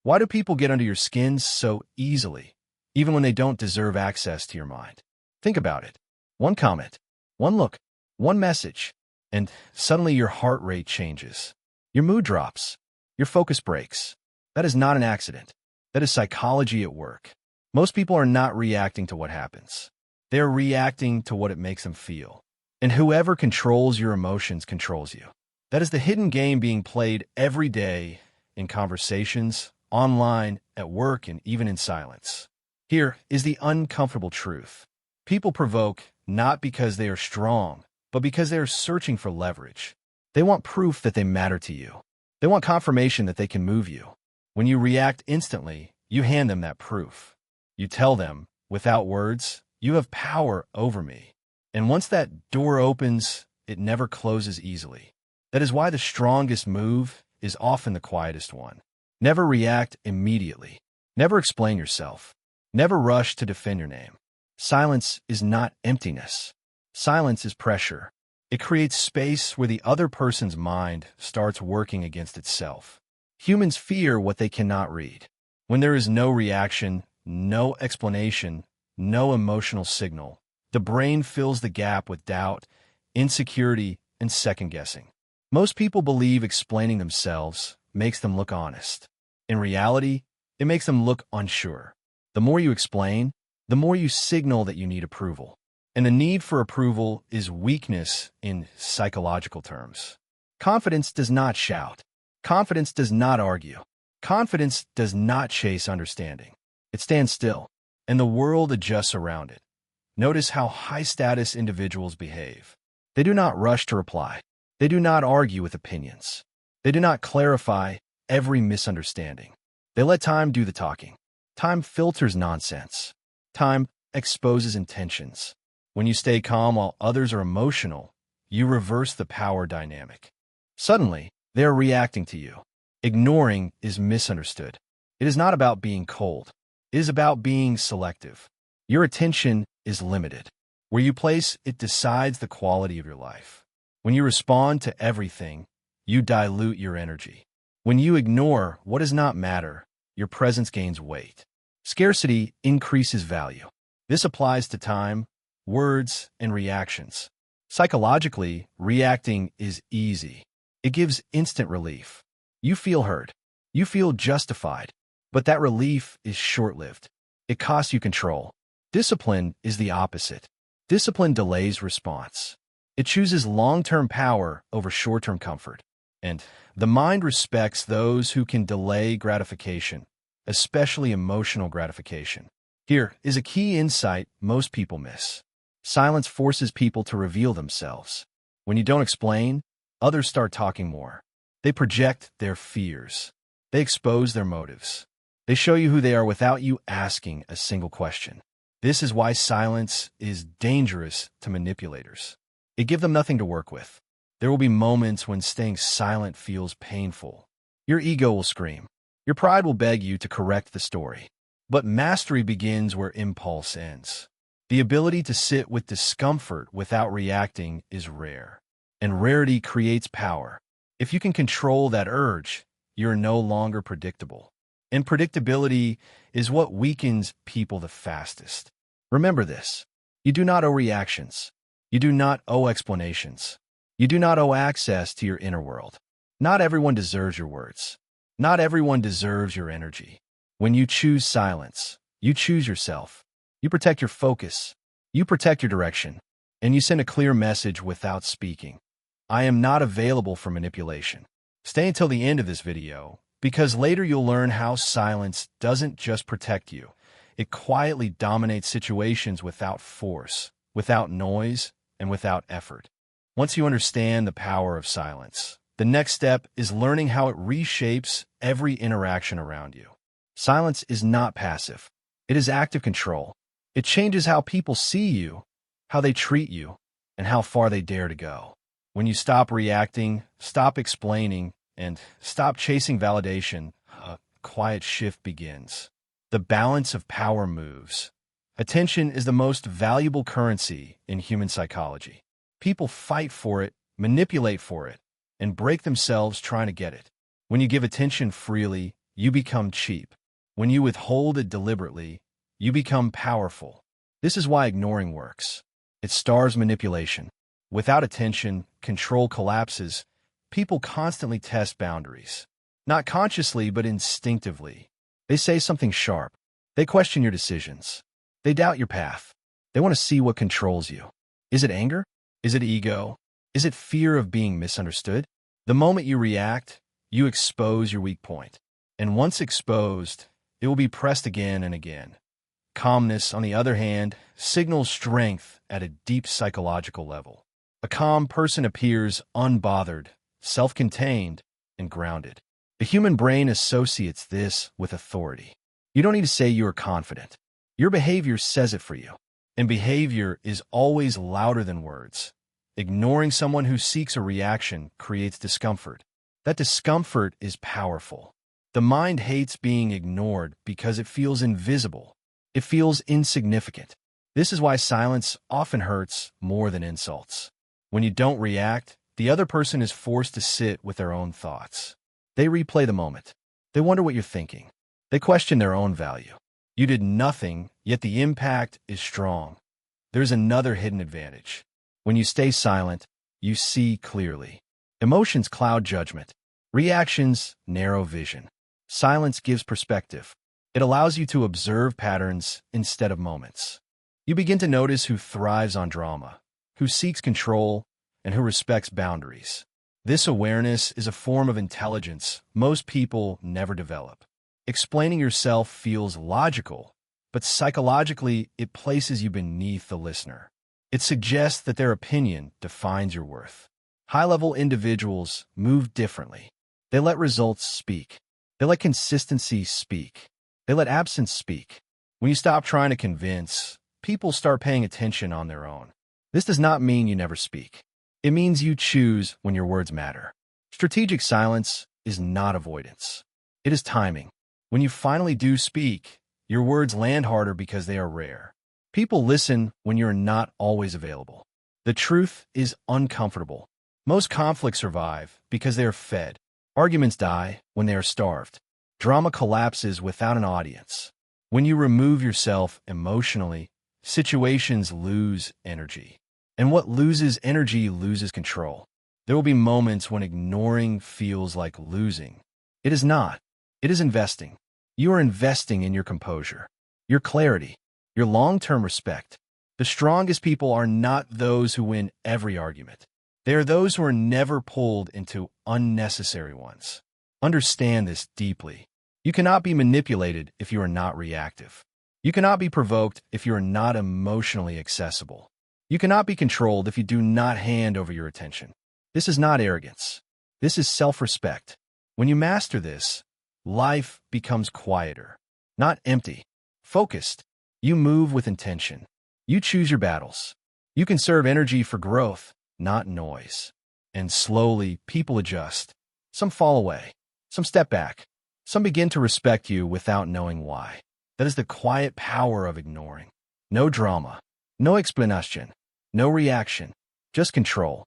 Why do people get under your skin so easily, even when they don't deserve access to your mind? Think about it. One comment, one look, one message, and suddenly your heart rate changes. Your mood drops. Your focus breaks. That is not an accident. That is psychology at work. Most people are not reacting to what happens. They are reacting to what it makes them feel. And whoever controls your emotions controls you. That is the hidden game being played every day in conversations, online, at work, and even in silence. Here is the uncomfortable truth. People provoke not because they are strong, but because they are searching for leverage. They want proof that they matter to you. They want confirmation that they can move you. When you react instantly, you hand them that proof. You tell them, without words, you have power over me. And once that door opens, it never closes easily. That is why the strongest move is often the quietest one. Never react immediately. Never explain yourself. Never rush to defend your name. Silence is not emptiness. Silence is pressure. It creates space where the other person's mind starts working against itself. Humans fear what they cannot read. When there is no reaction, no explanation, no emotional signal, the brain fills the gap with doubt, insecurity, and second-guessing. Most people believe explaining themselves makes them look honest. In reality, it makes them look unsure. The more you explain, the more you signal that you need approval. And the need for approval is weakness in psychological terms. Confidence does not shout. Confidence does not argue. Confidence does not chase understanding. It stands still, and the world adjusts around it. Notice how high-status individuals behave. They do not rush to reply. They do not argue with opinions. They do not clarify every misunderstanding. They let time do the talking. Time filters nonsense. Time exposes intentions. When you stay calm while others are emotional, you reverse the power dynamic. Suddenly, they are reacting to you. Ignoring is misunderstood. It is not about being cold. It is about being selective. Your attention is limited. Where you place it decides the quality of your life. When you respond to everything, you dilute your energy. When you ignore what does not matter, your presence gains weight. Scarcity increases value. This applies to time, words, and reactions. Psychologically, reacting is easy. It gives instant relief. You feel heard. You feel justified. But that relief is short-lived. It costs you control. Discipline is the opposite. Discipline delays response. It chooses long-term power over short-term comfort. And the mind respects those who can delay gratification, especially emotional gratification. Here is a key insight most people miss. Silence forces people to reveal themselves. When you don't explain, others start talking more. They project their fears. They expose their motives. They show you who they are without you asking a single question. This is why silence is dangerous to manipulators. It gives them nothing to work with. There will be moments when staying silent feels painful. Your ego will scream. Your pride will beg you to correct the story. But mastery begins where impulse ends. The ability to sit with discomfort without reacting is rare. And rarity creates power. If you can control that urge, you're no longer predictable. And predictability is what weakens people the fastest. Remember this. You do not owe reactions. You do not owe explanations. You do not owe access to your inner world. Not everyone deserves your words. Not everyone deserves your energy. When you choose silence, you choose yourself. You protect your focus. You protect your direction. And you send a clear message without speaking. I am not available for manipulation. Stay until the end of this video, because later you'll learn how silence doesn't just protect you. It quietly dominates situations without force, without noise, and without effort. Once you understand the power of silence, the next step is learning how it reshapes every interaction around you. Silence is not passive. It is active control. It changes how people see you, how they treat you, and how far they dare to go. When you stop reacting, stop explaining, and stop chasing validation, a quiet shift begins. The balance of power moves. Attention is the most valuable currency in human psychology. People fight for it, manipulate for it, and break themselves trying to get it. When you give attention freely, you become cheap. When you withhold it deliberately, you become powerful. This is why ignoring works. It starves manipulation. Without attention, control collapses. People constantly test boundaries. Not consciously, but instinctively. They say something sharp. They question your decisions. They doubt your path. They want to see what controls you. Is it anger? Is it ego? Is it fear of being misunderstood? The moment you react, you expose your weak point. And once exposed, it will be pressed again and again. Calmness, on the other hand, signals strength at a deep psychological level. A calm person appears unbothered, self-contained, and grounded. The human brain associates this with authority. You don't need to say you are confident. Your behavior says it for you. And behavior is always louder than words. Ignoring someone who seeks a reaction creates discomfort. That discomfort is powerful. The mind hates being ignored because it feels invisible. It feels insignificant. This is why silence often hurts more than insults. When you don't react, the other person is forced to sit with their own thoughts. They replay the moment. They wonder what you're thinking. They question their own value. You did nothing, yet the impact is strong. There's another hidden advantage. When you stay silent, you see clearly. Emotions cloud judgment. Reactions narrow vision. Silence gives perspective. It allows you to observe patterns instead of moments. You begin to notice who thrives on drama, who seeks control, and who respects boundaries. This awareness is a form of intelligence most people never develop. Explaining yourself feels logical, but psychologically, it places you beneath the listener. It suggests that their opinion defines your worth. High-level individuals move differently. They let results speak. They let consistency speak. They let absence speak. When you stop trying to convince, people start paying attention on their own. This does not mean you never speak. It means you choose when your words matter. Strategic silence is not avoidance. It is timing. When you finally do speak, your words land harder because they are rare. People listen when you're not always available. The truth is uncomfortable. Most conflicts survive because they are fed. Arguments die when they are starved. Drama collapses without an audience. When you remove yourself emotionally, situations lose energy. And what loses energy loses control. There will be moments when ignoring feels like losing. It is not. It is investing. You are investing in your composure, your clarity, your long-term respect. The strongest people are not those who win every argument. They are those who are never pulled into unnecessary ones. Understand this deeply. You cannot be manipulated if you are not reactive. You cannot be provoked if you are not emotionally accessible. You cannot be controlled if you do not hand over your attention. This is not arrogance. This is self-respect. When you master this, life becomes quieter, not empty, focused. You move with intention. You choose your battles. You conserve energy for growth, not noise. And slowly, people adjust. Some fall away. Some step back. Some begin to respect you without knowing why. That is the quiet power of ignoring. No drama. No explanation. No reaction. Just control.